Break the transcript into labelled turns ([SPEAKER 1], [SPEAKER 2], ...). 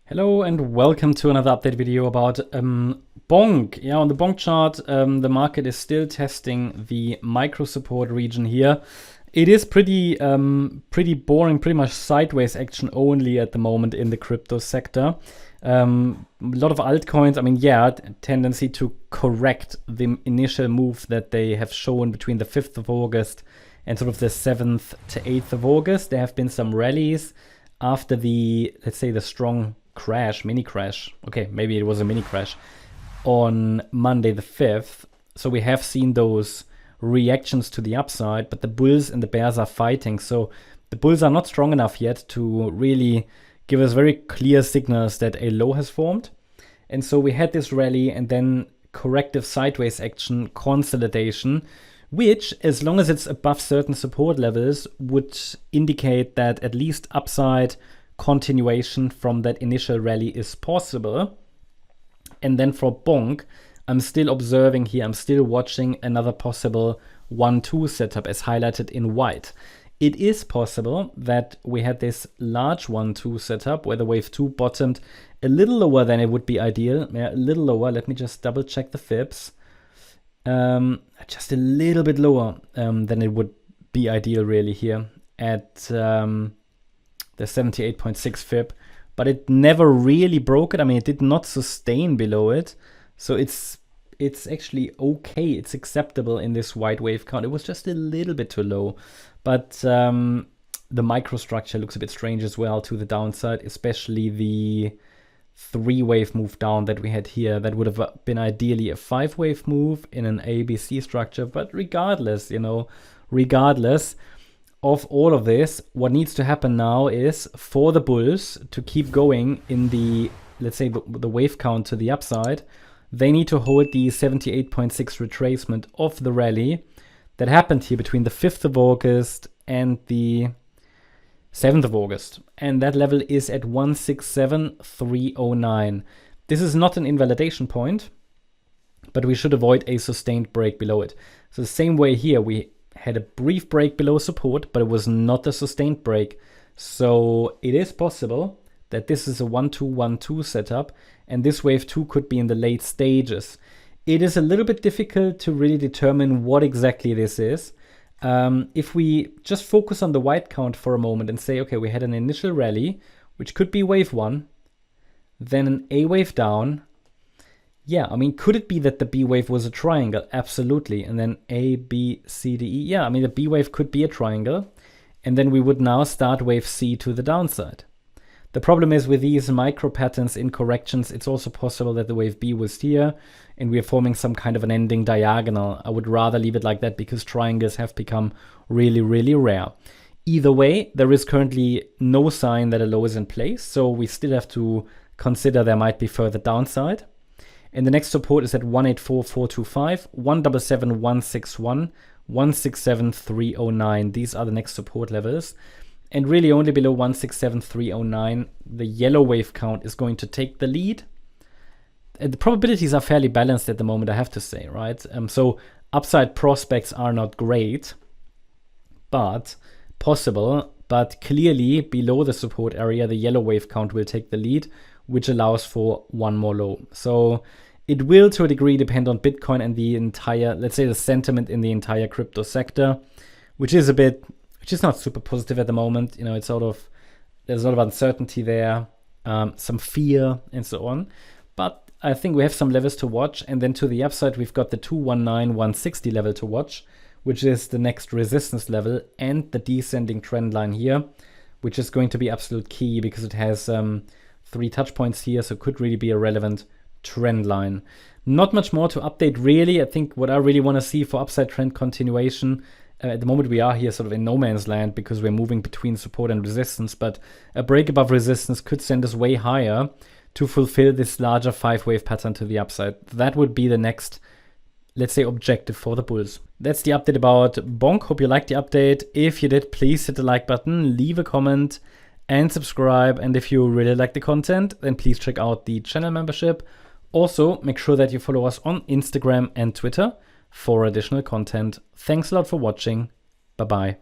[SPEAKER 1] Hello and welcome to another update video about Bonk. Yeah, on the Bonk chart, the market is still testing the micro support region here. It is pretty boring, pretty much sideways action only at the moment in the crypto sector. A lot of altcoins, tendency to correct the initial move that they have shown between the 5th of August and sort of the 7th to 8th of August. There have been some rallies after the, let's say, the strong mini crash. Okay, maybe it was a mini crash on Monday the 5th. So we have seen those reactions to the upside, but the bulls and the bears are fighting. So the bulls are not strong enough yet to really give us very clear signals that a low has formed. And so we had this rally and then corrective sideways action, consolidation, which, as long as it's above certain support levels, would indicate that at least upside continuation from that initial rally is possible. And then for Bonk, I'm still observing here, I'm still watching another possible 1-2 setup as highlighted in white. It is possible that we had this large 1-2 setup where the wave 2 bottomed a little lower than it would be ideal. Yeah, a little lower. Let me just double check the fibs. Just a little bit lower than it would be ideal really here at the 78.6 fib, but it never really broke it. I mean, it did not sustain below it. So it's actually okay. It's acceptable in this white wave count. It was just a little bit too low, but the microstructure looks a bit strange as well to the downside, especially the 3-wave move down that we had here. That would have been ideally a 5-wave move in an ABC structure. But regardless, regardless of all of this, what needs to happen now is for the bulls to keep going in the, let's say, the wave count to the upside. They need to hold the 78.6 retracement of the rally that happened here between the 5th of August and the 7th of August. And that level is at 167.309. This is not an invalidation point, but we should avoid a sustained break below it. So the same way here, we had a brief break below support, but it was not a sustained break. So it is possible that this is a 1-2-1-2 setup, and this wave 2 could be in the late stages. It is a little bit difficult to really determine what exactly this is. If we just focus on the white count for a moment and say, okay, we had an initial rally, which could be wave 1, then an A wave down. Yeah, I mean, could it be that the B wave was a triangle? Absolutely. And then A, B, C, D, E. Yeah, I mean, the B wave could be a triangle. And then we would now start wave C to the downside. The problem is with these micro patterns in corrections, it's also possible that the wave B was here and we are forming some kind of an ending diagonal. I would rather leave it like that because triangles have become really, really rare. Either way, there is currently no sign that a low is in place. So we still have to consider there might be further downside. And the next support is at 184.425, 177.161, 167.309. These are the next support levels. And really only below 167.309, the yellow wave count is going to take the lead. And the probabilities are fairly balanced at the moment, I have to say, right? So upside prospects are not great, but possible. But clearly below the support area, the yellow wave count will take the lead, which allows for one more low. So it will, to a degree, depend on Bitcoin and the entire, let's say, the sentiment in the entire crypto sector, which is not super positive at the moment. It's sort of, there's a lot of uncertainty there, some fear and so on. But I think we have some levels to watch. And then to the upside, we've got the 219.160 level to watch, which is the next resistance level, and the descending trend line here, which is going to be absolute key because it has 3 touch points here, so it could really be a relevant trend line. Not much more to update really. I think what I really want to see for upside trend continuation, at the moment we are here sort of in no man's land because we're moving between support and resistance, but a break above resistance could send us way higher to fulfill this larger 5-wave pattern to the upside. That would be the next, let's say, objective for the bulls. That's the update about Bonk. Hope you liked the update. If you did, please hit the like button, leave a comment, and subscribe. And if you really like the content, then please check out the channel membership. Also, make sure that you follow us on Instagram and Twitter for additional content. Thanks a lot for watching. Bye-bye.